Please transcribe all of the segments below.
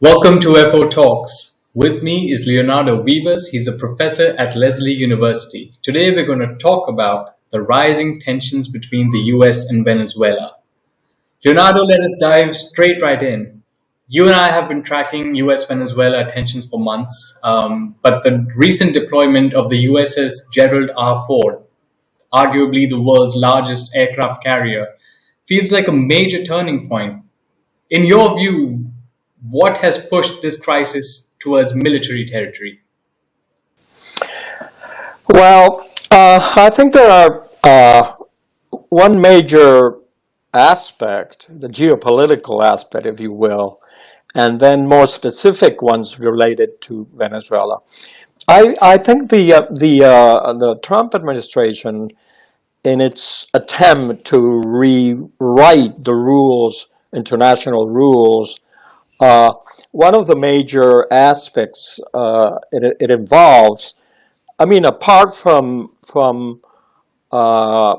Welcome to FO Talks. With me is Leonardo Vivas. He's a professor at Lesley University. Today we're going to talk about the rising tensions between the US and Venezuela. Leonardo, let us dive straight right in. You and I have been tracking US-Venezuela tensions for months, but the recent deployment of the USS Gerald R, arguably the world's largest aircraft carrier, feels like a major turning point. In your view, what has pushed this crisis towards military territory? I think there are one major aspect, the geopolitical aspect, if you will, and then more specific ones related to Venezuela. I think the Trump administration, in its attempt to rewrite the rules, international rules, uh, one of the major aspects it involves. I mean, apart from uh,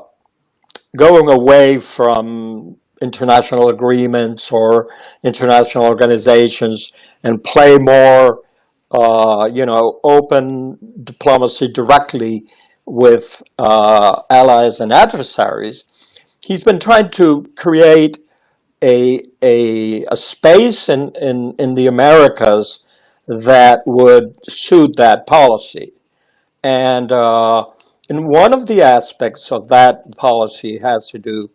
going away from international agreements or international organizations and play more, open diplomacy directly with allies and adversaries, he's been trying to create a space in the Americas that would suit that policy. And one of the aspects of that policy has to do,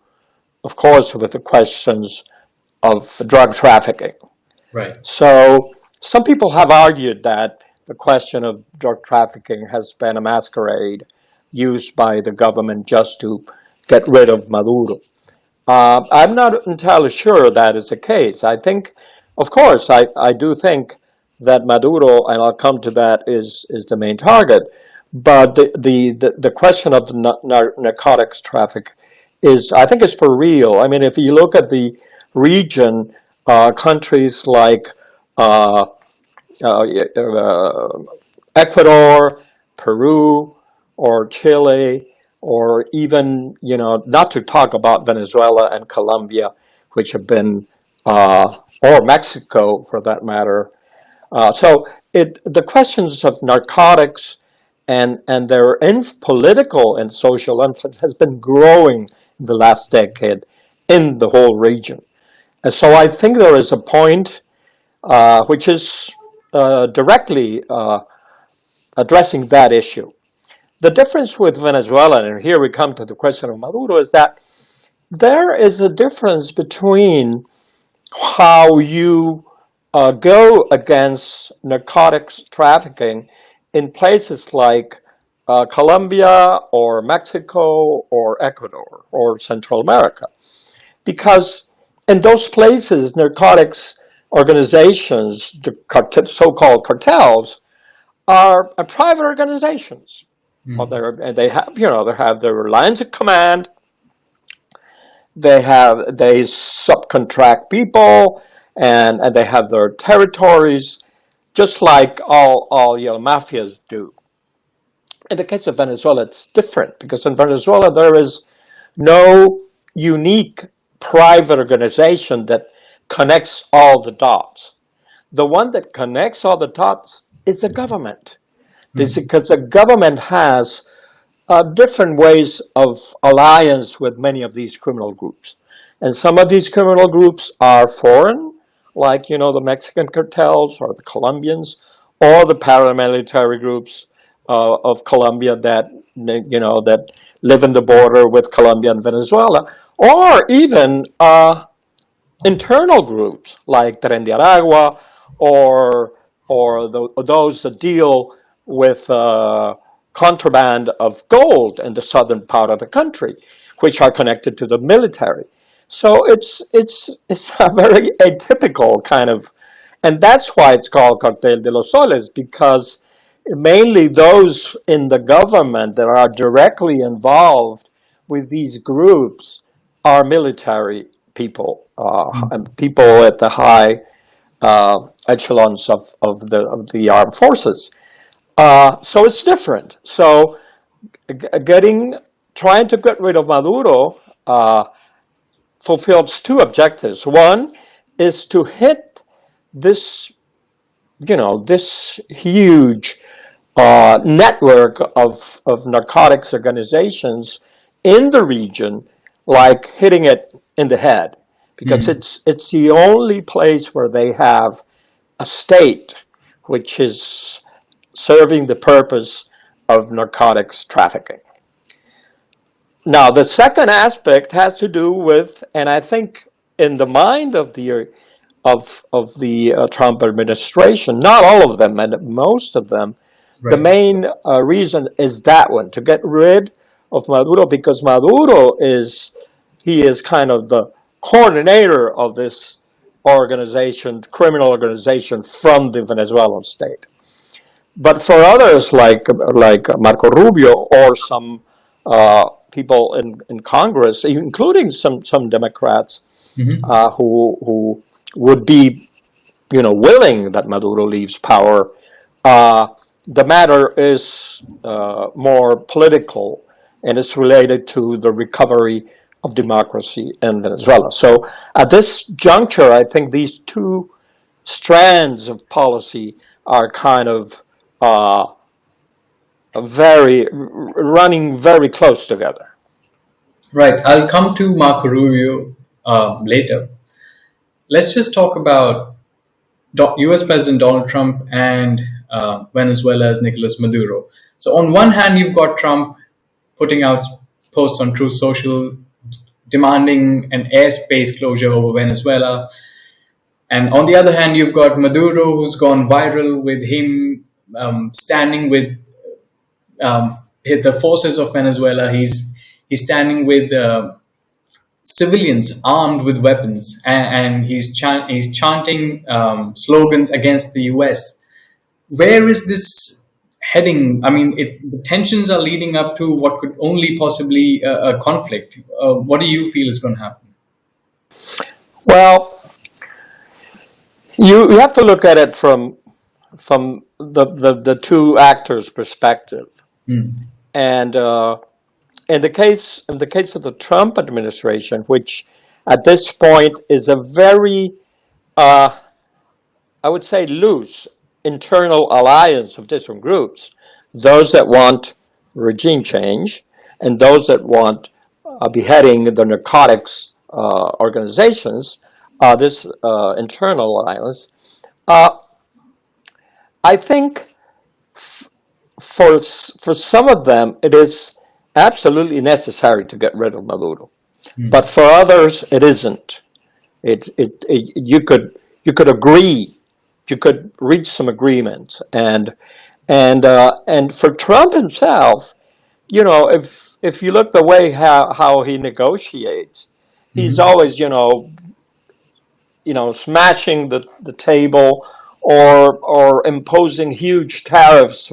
of course, with the questions of drug trafficking. Right. So some people have argued that the question of drug trafficking has been a masquerade used by the government just to get rid of Maduro. I'm not entirely sure that is the case. I think, of course, I do think that Maduro, and I'll come to that, is the main target. But the question of the narcotics traffic I think, is for real. I mean, if you look at the region, countries like uh, uh, Ecuador, Peru, or Chile, or even, not to talk about Venezuela and Colombia, which have been, or Mexico for that matter. The questions of narcotics and their political and social influence has been growing in the last decade in the whole region. And so I think there is a point which is directly addressing that issue. The difference with Venezuela, and here we come to the question of Maduro, is that there is a difference between how you go against narcotics trafficking in places like Colombia or Mexico or Ecuador or Central America. Because in those places, narcotics organizations, the so-called cartels, are private organizations. Well, Mm. they have, they have their lines of command. They subcontract people, and they have their territories, just like all mafias do. In the case of Venezuela, it's different because in Venezuela there is no unique private organization that connects all the dots. The one that connects all the dots is the government. This is Mm. because the government has different ways of alliance with many of these criminal groups. And some of these criminal groups are foreign, like, the Mexican cartels or the Colombians, or the paramilitary groups of Colombia that live in the border with Colombia and Venezuela, or even internal groups like Tren de Aragua, or those that deal with contraband of gold in the southern part of the country, which are connected to the military. So it's a very atypical kind of, and that's why it's called Cartel de los Soles, because mainly those in the government that are directly involved with these groups are military people, Mm. and people at the high echelons of the armed forces. So it's different. So getting trying to get rid of Maduro fulfills two objectives. One is to hit this this huge network of narcotics organizations in the region, like hitting it in the head, because Mm. it's the only place where they have a state which is serving the purpose of narcotics trafficking. Now, the second aspect has to do with, and I think in the mind of the Trump administration, not all of them, and most of them, the Right. main reason is that one, to get rid of Maduro, because Maduro is kind of the coordinator of this organization, criminal organization from the Venezuelan state. But for others like Marco Rubio or some people in Congress, including some Democrats Hmm. who would be willing that Maduro leaves power, uh, the matter is more political, and it's related to the recovery of democracy in Venezuela. So at this juncture, I think these two strands of policy are kind of uh, very running very close together. Right. I'll come to Marco Rubio later. Let's just talk about US President Donald Trump and Venezuela's Nicolas Maduro. So, on one hand, you've got Trump putting out posts on Truth Social demanding an airspace closure over Venezuela. And on the other hand, you've got Maduro, who's gone viral with him standing with um, the forces of Venezuela. He's standing with civilians armed with weapons, and he's chanting slogans against the U.S. Where is this heading? I mean, the tensions are leading up to what could only possibly a conflict. What do you feel is going to happen? Well, you have to look at it from the two actors' perspective, Mm. and in the case of the Trump administration, which at this point is a very uh, I would say loose internal alliance of different groups, those that want regime change and those that want beheading the narcotics organizations, this internal alliance. Uh, I think for some of them it is absolutely necessary to get rid of Maduro, but Mm. for others it isn't. You could agree, you could reach some agreements, and for Trump himself, if you look the way how he negotiates, he's Mhm. always smashing the table, or imposing huge tariffs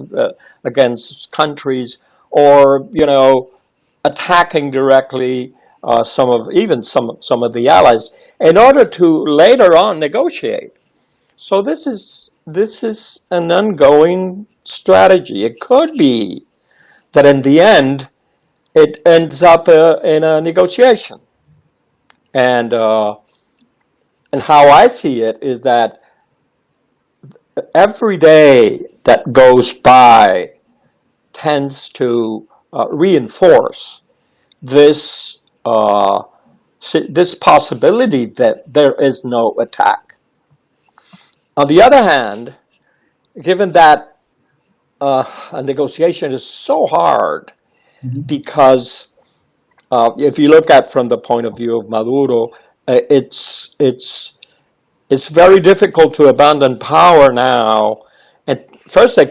against countries, or attacking directly some of the allies in order to later on negotiate. So this is an ongoing strategy. It could be that in the end it ends up in a negotiation, and and how I see it is that every day that goes by tends to reinforce this uh, this possibility that there is no attack. On the other hand, given that a negotiation is so hard, Mhm. because if you look at from the point of view of Maduro, it's very difficult to abandon power now. And first, they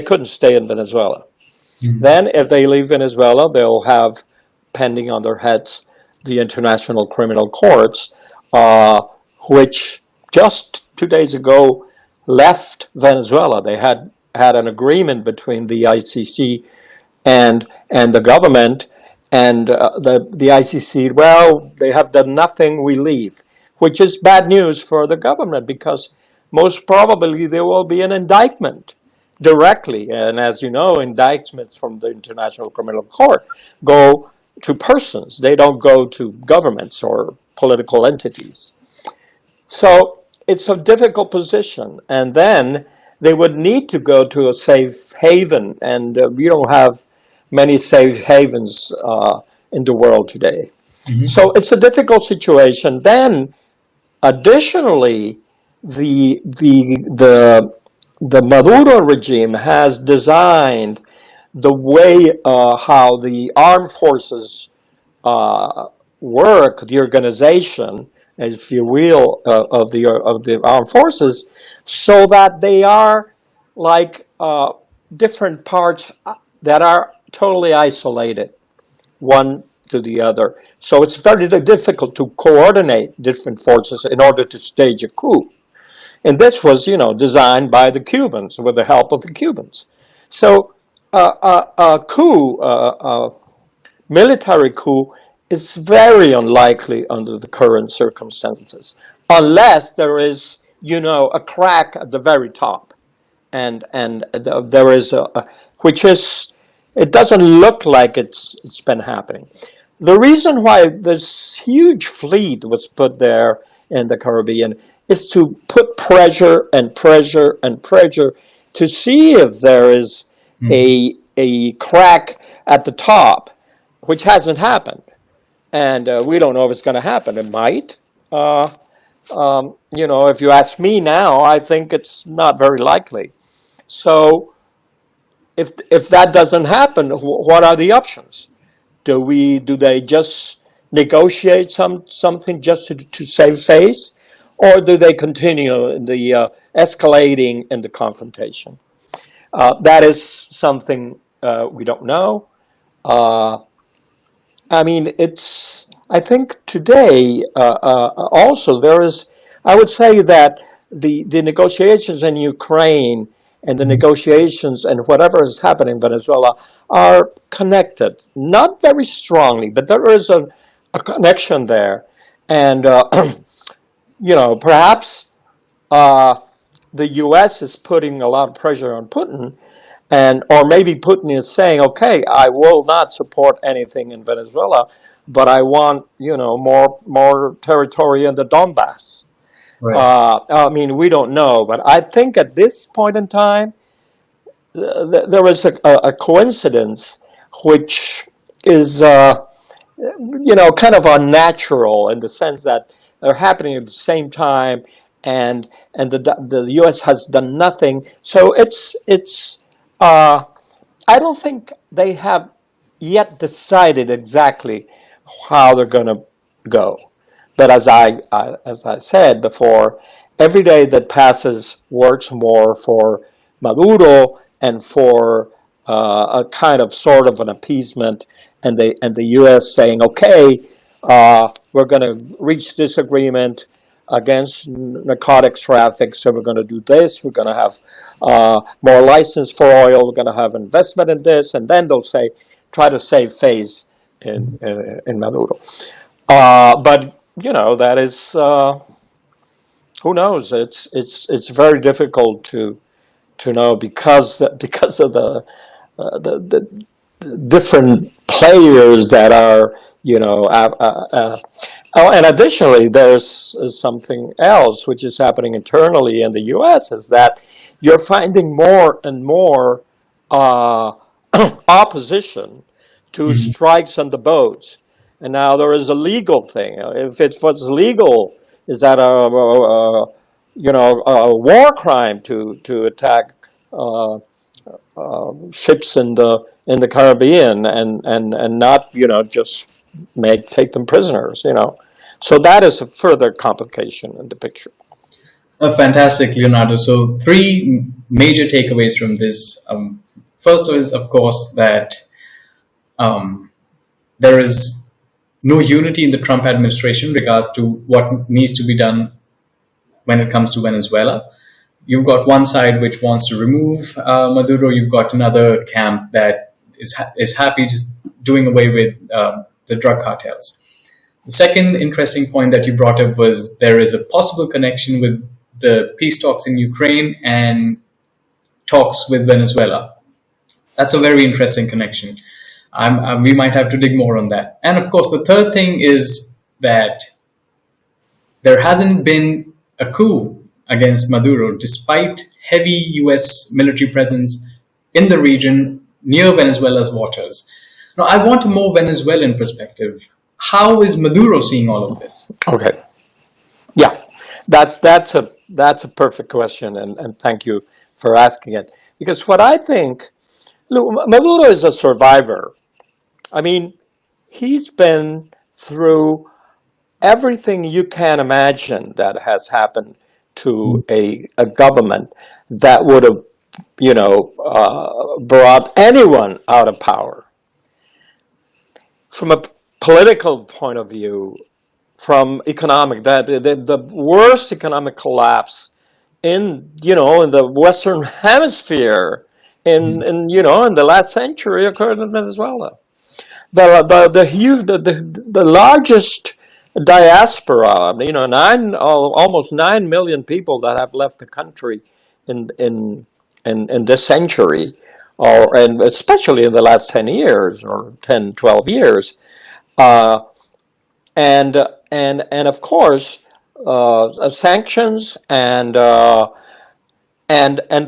couldn't stay in Venezuela. Mhm. Then, if they leave Venezuela, they'll have pending on their heads the international criminal courts, uh, which just 2 days ago left Venezuela. They had an agreement between the ICC and the government, and the ICC. Well, they have done nothing. We leave, which is bad news for the government, because most probably there will be an indictment directly. And as you know, indictments from the International Criminal Court go to persons. They don't go to governments or political entities. So it's a difficult position. And then they would need to go to a safe haven, and we don't have many safe havens in the world today. Hmm. So it's a difficult situation. Then, additionally, the Maduro regime has designed the way how the armed forces uh, work, the organization, if you will, of the armed forces, so that they are like different parts that are totally isolated one to the other. So it's very difficult to coordinate different forces in order to stage a coup. And this was, designed by the Cubans with the help of the Cubans. So a coup, military coup, is very unlikely under the current circumstances, unless there is, a crack at the very top, and there is which is, it doesn't look like it's been happening. The reason why this huge fleet was put there in the Caribbean is to put pressure and pressure and pressure to see if there is a crack at the top, which hasn't happened, and we don't know if it's going to happen. It might. If you ask me now, I think it's not very likely. So if that doesn't happen, what are the options? Do they just negotiate something just to save face, or do they continue in the escalating in the confrontation? That is something we don't know. Uh, I mean, it's. I think today also there is. I would say that the negotiations in Ukraine and the negotiations and whatever is happening in Venezuela are connected, not very strongly, but there is a connection there, and perhaps uh, the U.S. is putting a lot of pressure on Putin, and or maybe Putin is saying, "Okay, I will not support anything in Venezuela, but I want more territory in the Donbass." Right. I mean, we don't know, but I think at this point in time, there was a coincidence, which is kind of unnatural in the sense that they're happening at the same time, and the U.S. has done nothing. So it's uh, I don't think they have yet decided exactly how they're going to go. But as I said before, every day that passes works more for Maduro and for a kind of sort of an appeasement, and the U.S. saying, okay, we're going to reach this agreement against narcotics traffic, so we're going to do this, we're going to have more license for oil, we're going to have investment in this, and then they'll say, try to save face in Maduro. But that is who knows? It's very difficult to know because of the different players that are oh, and additionally, there's something else which is happening internally in the U.S. is that you're finding more and more uh, opposition to Mhm. strikes on the boats. And now there is a legal thing. If it was legal, is that a war crime to attack uh, ships in the Caribbean and not just take them prisoners. So that is a further complication in the picture. Fantastic, Leonardo. So, three major takeaways from this. First is, of course, that um, there is no unity in the Trump administration regards to what needs to be done when it comes to Venezuela. You've got one side which wants to remove Maduro. You've got another camp that is happy just doing away with the drug cartels. The second interesting point that you brought up was there is a possible connection with the peace talks in Ukraine and talks with Venezuela. That's a very interesting connection. We might have to dig more on that. And of course, the third thing is that there hasn't been a coup against Maduro, despite heavy US military presence in the region near Venezuela's waters. Now, I want a more Venezuelan perspective. How is Maduro seeing all of this? Okay. Yeah, that's a perfect question, and thank you for asking it. Because what I think, look, Maduro is a survivor. I mean, he's been through everything you can imagine that has happened to a government that would have, brought anyone out of power. From a political point of view, from economic, the worst economic collapse in the Western Hemisphere in the last century occurred in Venezuela. The huge the largest diaspora, almost 9 million people that have left the country in this century, and especially in the last 10 years or 10, 12 years. Uh, and of course, sanctions and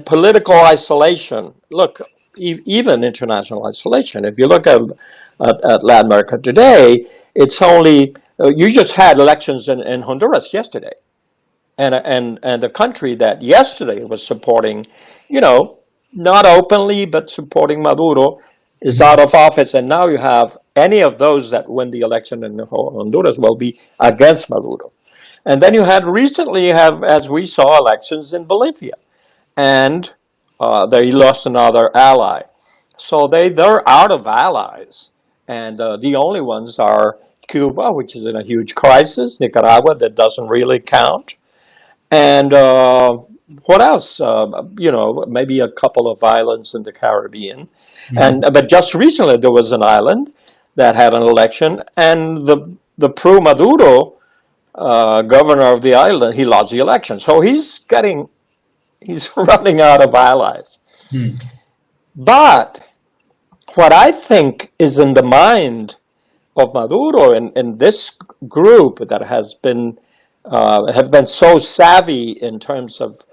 political isolation. Look, even international isolation. If you look at Latin America today, it's only you just had elections in Honduras yesterday, and the country that yesterday was supporting, not openly but supporting Maduro, is out of office, and now you have any of those that win the election in Honduras will be against Maduro. And then you had recently have, as we saw, elections in Bolivia, and they lost another ally. So they're out of allies, and the only ones are Cuba, which is in a huge crisis, Nicaragua, that doesn't really count, and what else? Maybe a couple of islands in the Caribbean, and but just recently there was an island that had an election, and the pro Maduro governor of the island, he lost the election, so he's running out of allies. But what I think is in the mind of Maduro and this group that has been have been so savvy in terms of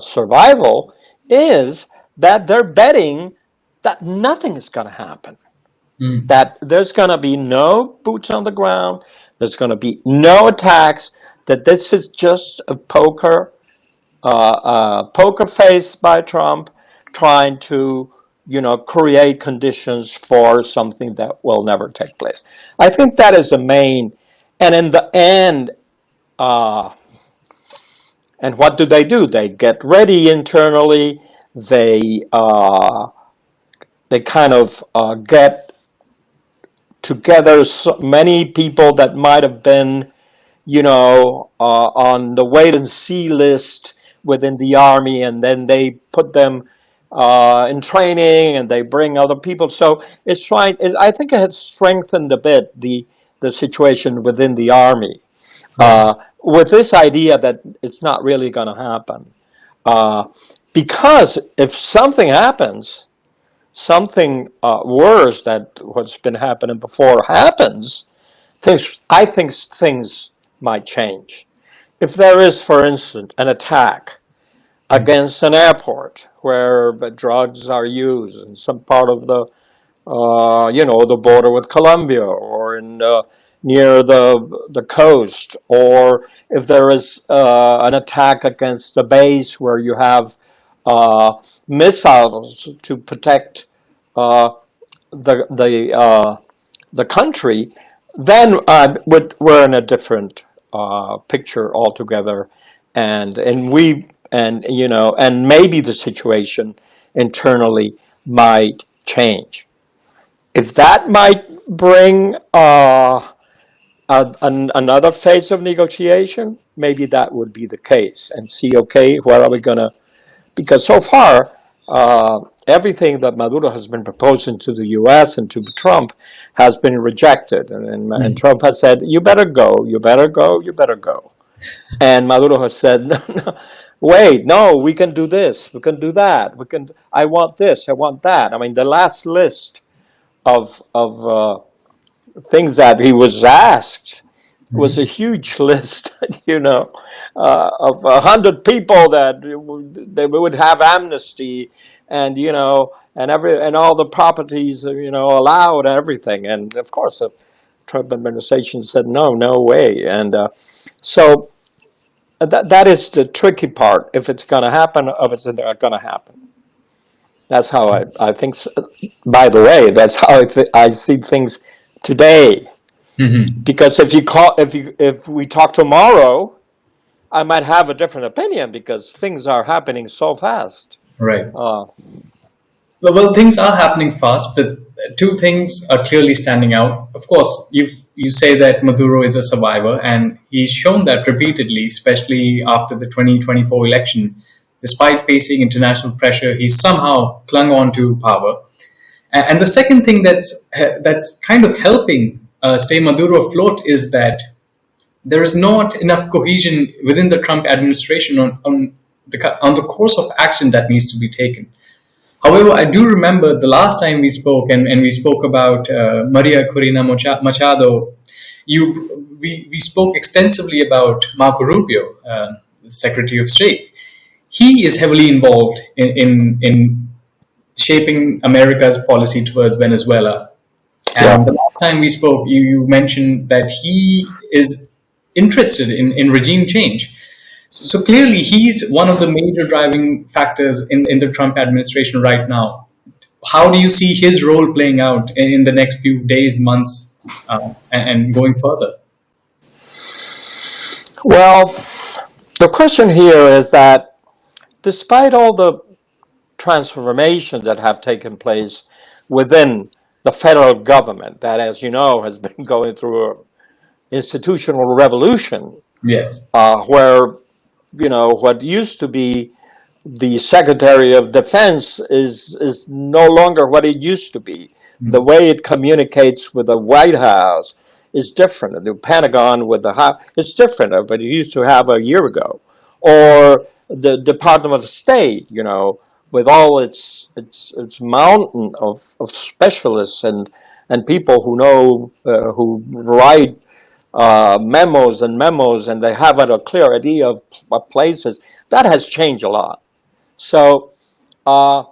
survival is that they're betting that nothing is going to happen. That there's going to be no boots on the ground, there's going to be no attacks, that this is just a poker face by Trump trying to, create conditions for something that will never take place. I think that is the main, and in the end, and what do? They get ready internally. They kind of get together so many people that might have been, on the wait and see list within the army, and then they put them in training, and they bring other people. So it's trying. I think it has strengthened a bit the situation within the army with this idea that it's not really going to happen, because if something happens, something worse that what's been happening before happens, I think things might change. If there is, for instance, an attack against an airport where drugs are used in some part of the border with Colombia, or near the coast, or if there is an attack against the base where you have missiles to protect the country, then we're in a different picture altogether, and maybe the situation internally might change. If that might bring another phase of negotiation, maybe that would be the case, and see, okay, what are we going to, because so far, everything that Maduro has been proposing to the U.S. and to Trump has been rejected. And Trump has said, you better go, you better go, you better go. And Maduro has said, no, wait, no, we can do this, we can do that, I want this, I want that. I mean, the last list of things that he was asked was a Mhm. huge list, of 100 people that they would have amnesty, and and all the properties, allowed everything, and of course the Trump administration said no, no way, and so that is the tricky part. If it's going to happen, or if it's not going to happen. That's how I think. By the way, that's how I see things today. Mhm. Because if we talk tomorrow, I might have a different opinion because things are happening so fast. Right. Uh, Well, things are happening fast, but two things are clearly standing out. Of course, you say that Maduro is a survivor, and he's shown that repeatedly, especially after the 2024 election. Despite facing international pressure, he somehow clung on to power. And the second thing that's kind of helping stay Maduro afloat is that there is not enough cohesion within the Trump administration on the course of action that needs to be taken. However, I do remember the last time we spoke, and we spoke about Maria Corina Machado. We spoke extensively about Marco Rubio, Secretary of State. He is heavily involved in shaping America's policy towards Venezuela. yeah. And the last time we spoke, you mentioned that he is interested in regime change. So clearly, he's one of the major driving factors in the Trump administration right now. How do you see his role playing out in the next few days, months, and going further? Well, the question here is that despite all the transformations that have taken place within the federal government, that, as you know, has been going through an institutional revolution, Yes. where what used to be the Secretary of Defense is no longer what it used to be. The way it communicates with the White House is different. The Pentagon with the House is different of what it used to have a year ago, or the Department of State. With all its mountain of specialists and people who know who write memos, and they have a clear idea of places. That has changed a lot. So, uh,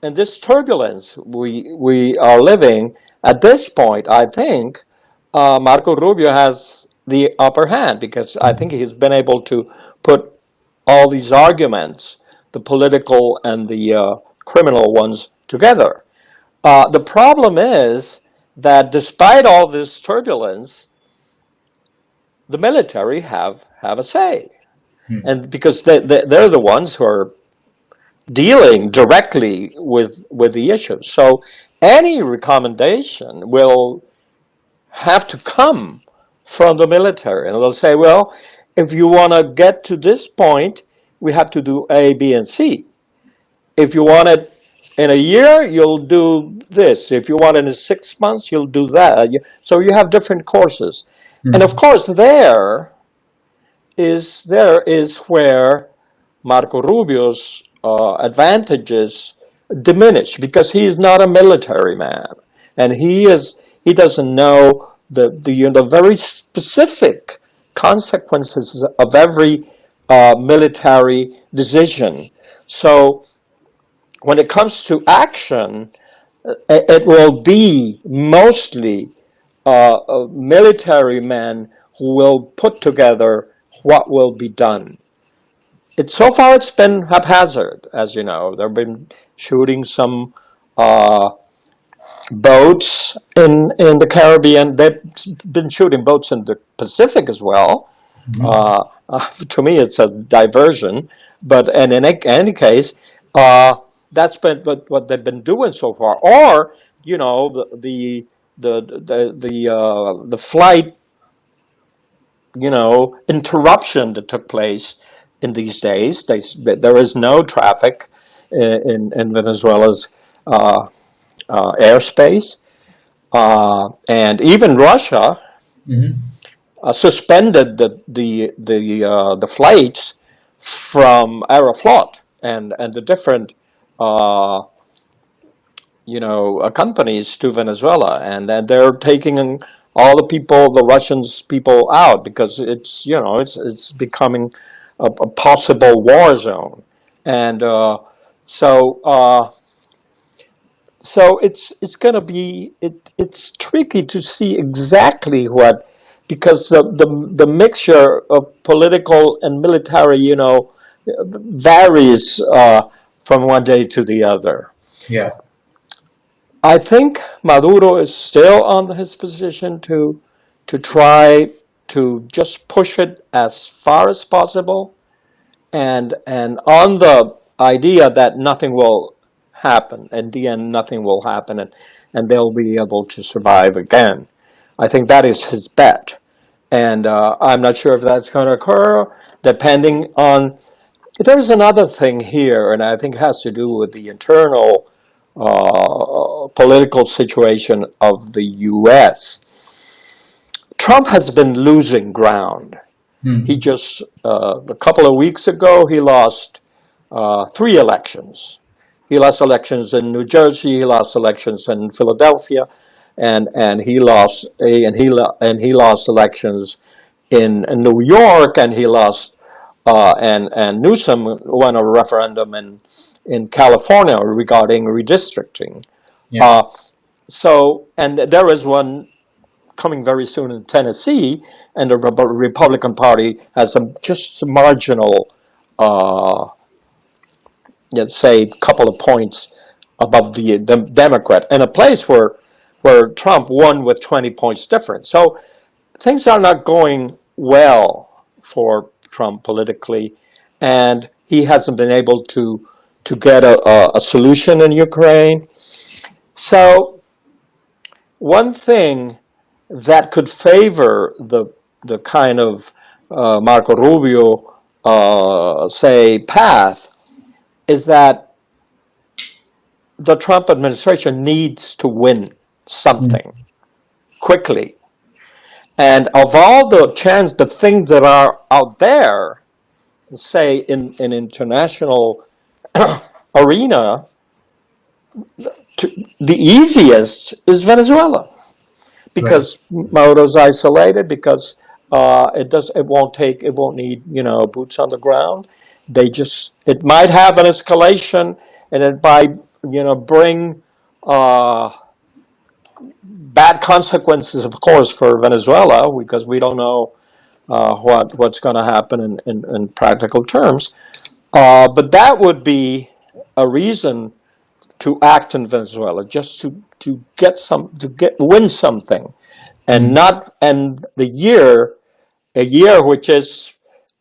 in this turbulence we are living at this point, I think Marco Rubio has the upper hand because I think he's been able to put all these arguments, the political and the criminal ones, together. The problem is that despite all this turbulence, the military have a say, and because they're the ones who are dealing directly with the issue. So any recommendation will have to come from the military, and they'll say, well, if you want to get to this point, we have to do A, B, and C. If you want it in a year, you'll do this. If you want it in 6 months, you'll do that. So you have different courses. And of course, there is where Marco Rubio's advantages diminish because he is not a military man, and he doesn't know the very specific consequences of every military decision. So when it comes to action, it will be mostly military men who will put together what will be done. So far it's been haphazard, as you know. There have been shooting some uh, boats in the Caribbean. They've been shooting boats in the Pacific as well. To me, it's a diversion, but and in any case, that's been what they've been doing so far. Or the flight interruption that took place in these days. There is no traffic in Venezuela's uh, airspace, and even Russia suspended the flights from Aeroflot and the different uh, companies to Venezuela, and they're taking all the people, the Russians people out, because it's becoming a possible war zone, and so. So it's going to be it's tricky to see exactly what, because the mixture of political and military, varies from one day to the other. Yeah. I think Maduro is still on his position to try to just push it as far as possible, and on the idea that nothing will happen. In the end, nothing will happen, and they'll be able to survive again. I think that is his bet, and I'm not sure if that's going to occur. Depending on, there's another thing here, and I think it has to do with the internal political situation of the U.S. Trump has been losing ground. He Hmm. just, a couple of weeks ago, he lost three elections. He lost elections in New Jersey. He lost elections in Philadelphia, and he lost elections in New York, and he lost and Newsom won a referendum in California regarding redistricting. Yeah. Uh, and there is one coming very soon in Tennessee, and the Republican Party has just marginal, uh, let's say, couple of points above the Democrat, in a place where Trump won with 20 points difference. So things are not going well for Trump politically, and he hasn't been able to get a solution in Ukraine. So one thing that could favor the kind of Marco Rubio say path is that the Trump administration needs to win Hmm. something quickly. And of all the things that are out there, say in an international arena, the easiest is Venezuela, Right. because Maduro's isolated, because it won't need boots on the ground. It might have an escalation, and it might bring uh, bad consequences, of course, for Venezuela, because we don't know what's going to happen in practical terms. But that would be a reason to act in Venezuela, just to win something, and Hmm. not and a year which is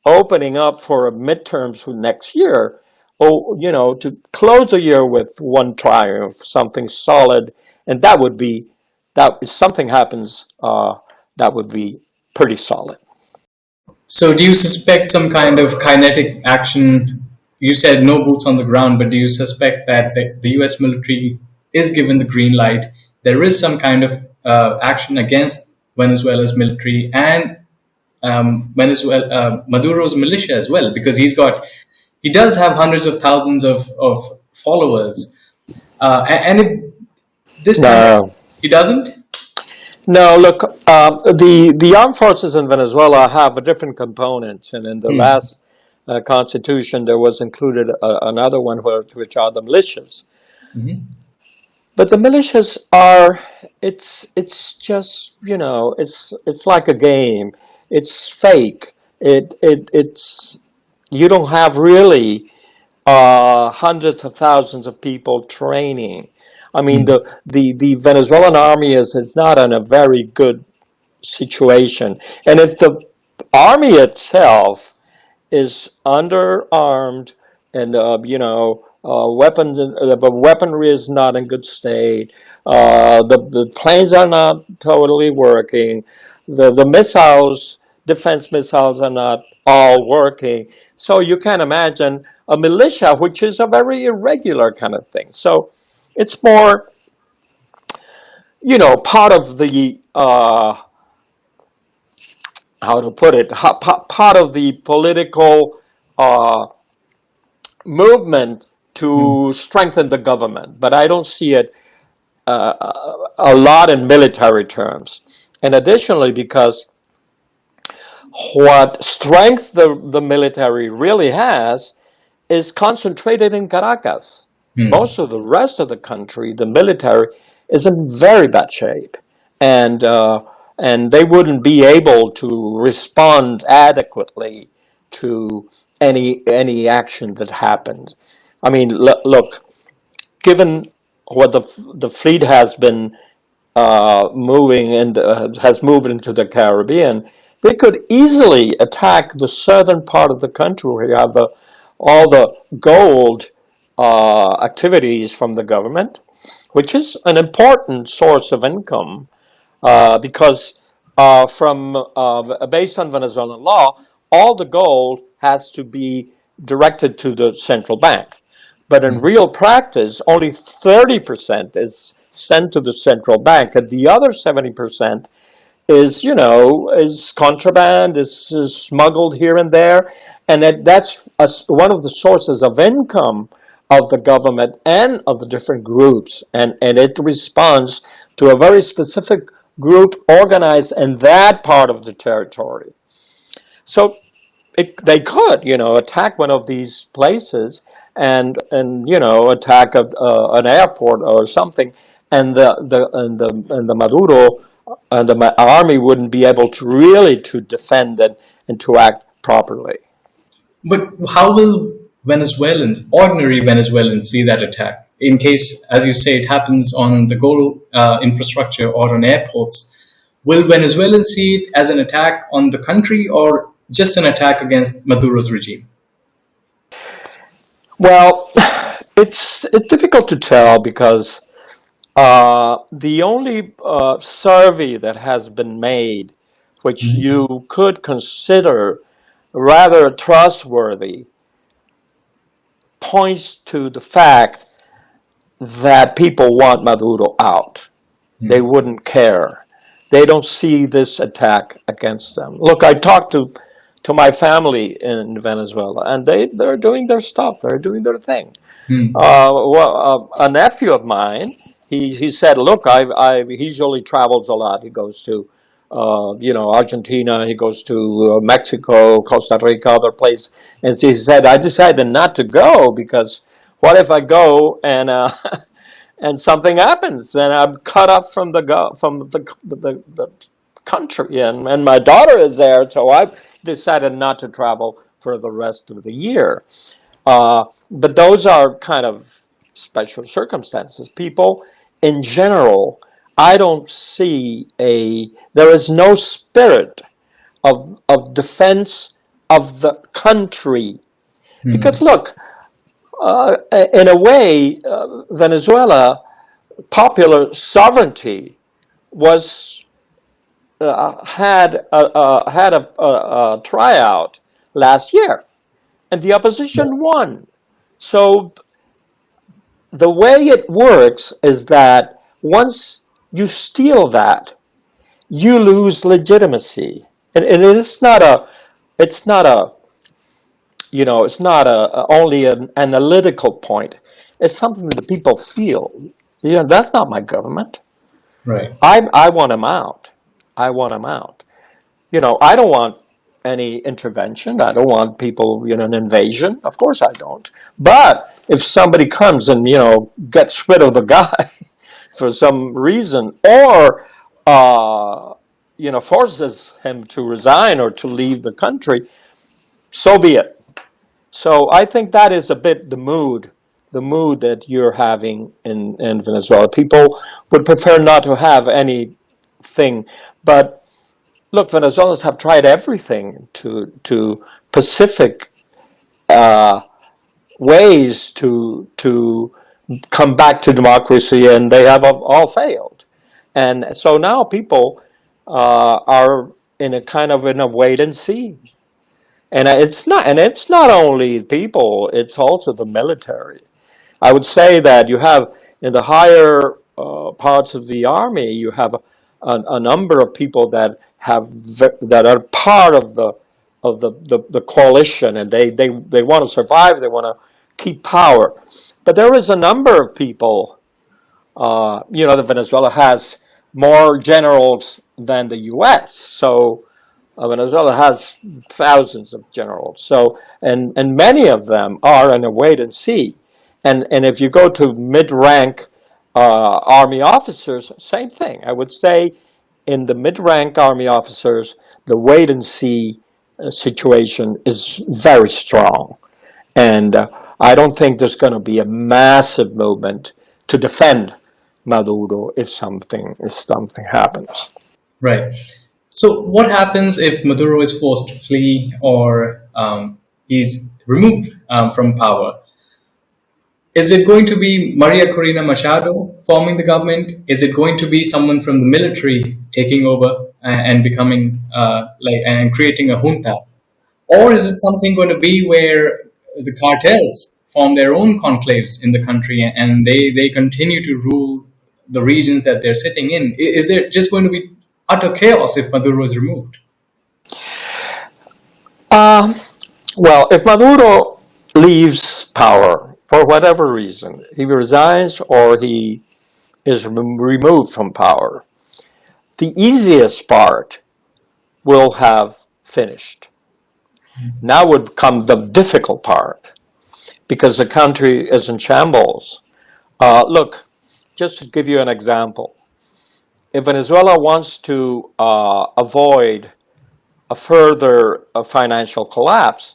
opening up for midterms next year. Oh, to close a year with one triumph, something solid, and that would be that. If something happens, that would be pretty solid. So, do you suspect some kind of kinetic action? You said no boots on the ground, but do you suspect that the US military is given the green light? There is some kind of action against Venezuela's military and Venezuela, Maduro's militia as well, because he does have hundreds of thousands of followers, and this time No, he doesn't. no. Look, the armed forces in Venezuela have a different components, and in the Hmm. last constitution there was included another one, which are the militias. Hmm. But the militias are, it's just, it's like a game. It's fake. It's you don't have really hundreds of thousands of people training. I mean, Hmm. the Venezuelan army is not in a very good situation, and if the army itself is underarmed, and the weaponry is not in good state. The planes are not totally working. The missiles, defense missiles, are not all working. So you can imagine a militia, which is a very irregular kind of thing. So it's more, part of the how to put it, part of the political uh, movement Hmm. to strengthen the government, but I don't see it a lot in military terms. And additionally, because what strength the military really has is concentrated in Caracas. Hmm. Most of the rest of the country, the military, is in very bad shape, and they wouldn't be able to respond adequately to any action that happened. I mean, look, given what the fleet has been moving and has moved into the Caribbean, they could easily attack the southern part of the country where you have all the gold activities from the government, which is an important source of income because from based on Venezuelan law, all the gold has to be directed to the central bank. But in real practice, only 30% is sent to the central bank, and the other 70% is contraband, is smuggled here and there, and that's one of the sources of income of the government and of the different groups, and it responds to a very specific group organized in that part of the territory. So they could, attack one of these places and attack an airport or something, and the Maduro and the army wouldn't be able to really to defend and to act properly. But how will Venezuelans, ordinary Venezuelans, see that attack? In case, as you say, it happens on the gold infrastructure or on airports, will Venezuelans see it as an attack on the country or just an attack against Maduro's regime? Well, it's difficult to tell because the only survey that has been made, which you could consider rather trustworthy, points to the fact that people want Maduro out. They wouldn't care. They don't see this attack against them. Look, I talked to my family in Venezuela, and they're doing their stuff. They're doing their thing. A nephew of mine, he said, look, he usually travels a lot. He goes to Argentina. He goes to Mexico, Costa Rica, other places. And so he said, I decided not to go because what if I go and and something happens and I'm cut off from the country, and my daughter is there, so I've decided not to travel for the rest of the year. But those are kind of special circumstances. People in general, I don't see there is no spirit of defense of the country. Because look, in a way, Venezuela popular sovereignty was had a tryout last year, and the opposition won. So the way it works is that once you steal that, you lose legitimacy, and it's not only an analytical point. It's something that the people feel. That's not my government. Right. I want him out. I want him out. I don't want any intervention. I don't want people, an invasion. Of course I don't. But if somebody comes and, gets rid of the guy for some reason or, forces him to resign or to leave the country, so be it. So I think that is a bit the mood that you're having in Venezuela. People would prefer not to have anything, but look, Venezuelans have tried everything to pacific uh, ways to come back to democracy, and they have all failed. And so now people are in a wait and see. And it's not only people; it's also the military. I would say that you have in the higher parts of the army, you have a number of people that are part of the coalition, and they want to survive. They want to keep power. But there is a number of people. That Venezuela has more generals than the U.S. So Venezuela has thousands of generals. So and many of them are in a wait and see. And if you go to mid-rank army officers, same thing. I would say in the mid-rank army officers, the wait and see situation is very strong. And I don't think there's going to be a massive movement to defend Maduro if something happens. Right. So, what happens if Maduro is forced to flee or he's removed from power? Is it going to be Maria Corina Machado forming the government? Is it going to be someone from the military taking over and becoming and creating a junta? Or is it something going to be where the cartels form their own conclaves in the country and they continue to rule the regions that they're sitting in? Is there just going to be utter chaos if Maduro is removed? Um, well, if Maduro leaves power for whatever reason, he resigns or he is removed from power, the easiest part will have finished. Now would come the difficult part because the country is in shambles. Look, just to give you an example, if Venezuela wants to avoid a further financial collapse,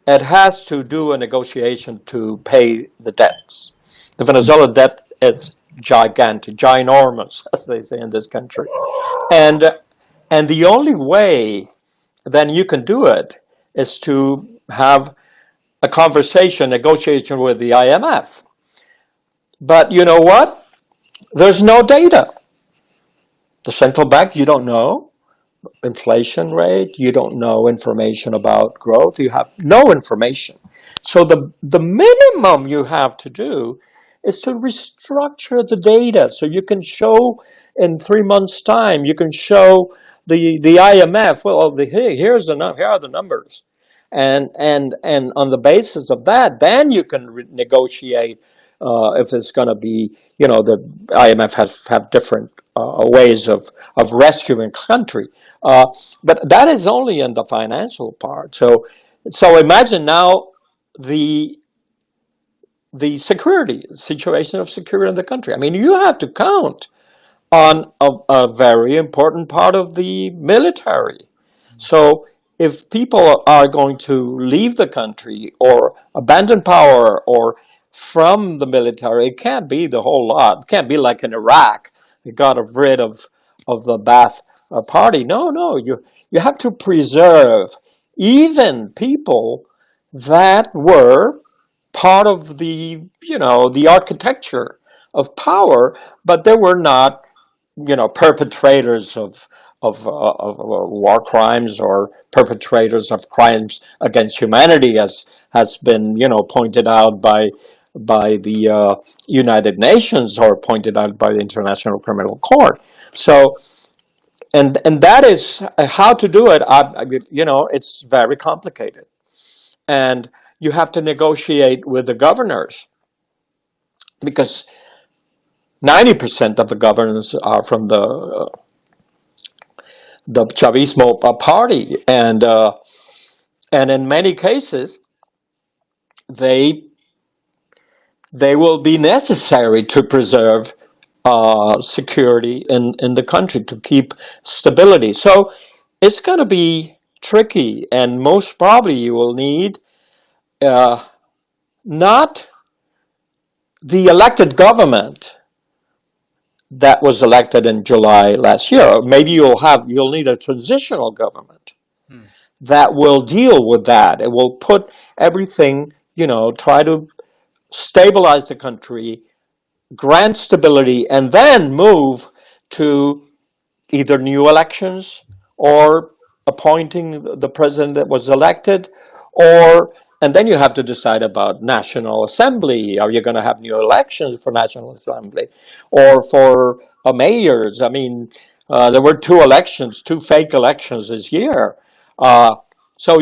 it has to do a negotiation to pay the debts. The Venezuela debt is gigantic, ginormous, as they say in this country. And, and the only way then you can do it is to have a conversation, negotiation with the IMF. But you know what? There's no data. The central bank, you don't know inflation rate, you don't know information about growth, you have no information. So the minimum you have to do is to restructure the data so you can show in 3 months' time, you can show the IMF, well, here are the numbers. And on the basis of that, then you can negotiate if it's going to be, the IMF have different ways of rescuing country. But that is only in the financial part. So imagine now the the security situation of security in the country. I mean, you have to count on a very important part of the military. So if people are going to leave the country or abandon power or from the military, it can't be the whole lot. It can't be like in Iraq. They got rid of the Ba'ath Party. No, you have to preserve even people that were part of the architecture of power, but they were not perpetrators of war crimes or perpetrators of crimes against humanity, as has been pointed out by the United Nations or pointed out by the International Criminal Court. So and that is how to do it. It's very complicated, and you have to negotiate with the governors because 90% of the governors are from the Chavismo party, and in many cases, they will be necessary to preserve security in the country to keep stability. So it's going to be tricky, and most probably you will need not the elected government that was elected in July last year. Maybe you'll need a transitional government that will deal with that. It will put everything, try to stabilize the country, grant stability, and then move to either new elections or appointing the president that was elected, and then you have to decide about National Assembly. Are you going to have new elections for National Assembly or for mayors? I mean, there were two fake elections this year. So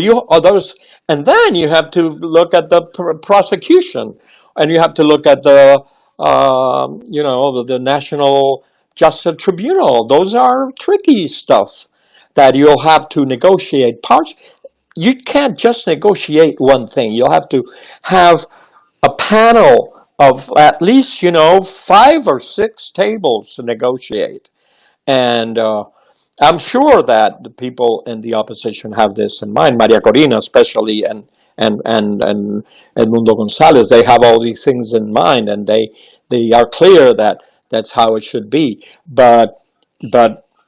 and then you have to look at the prosecution, and you have to look at the national just a tribunal. Those are tricky stuff that you'll have to negotiate. Parts, you can't just negotiate one thing. You'll have to have a panel of at least, 5 or 6 tables to negotiate. And I'm sure that the people in the opposition have this in mind. Maria Corina, especially, and Edmundo Gonzalez, they have all these things in mind, and they are clear that that's how it should be. But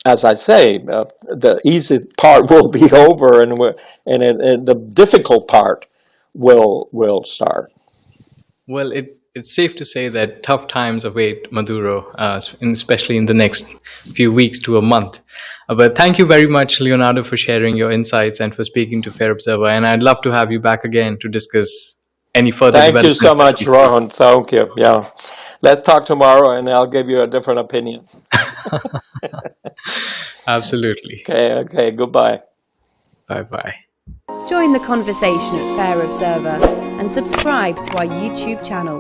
as I say, the easy part will be over, and the difficult part will start. Well, it's safe to say that tough times await Maduro, especially in the next few weeks to a month. But thank you very much, Leonardo, for sharing your insights and for speaking to Fair Observer. And I'd love to have you back again to discuss any further Thank you developments so that much, we see. Rohan. Thank you. Yeah. Let's talk tomorrow, and I'll give you a different opinion. Absolutely. Okay. Goodbye. Bye-bye. Join the conversation at Fair Observer and subscribe to our YouTube channel.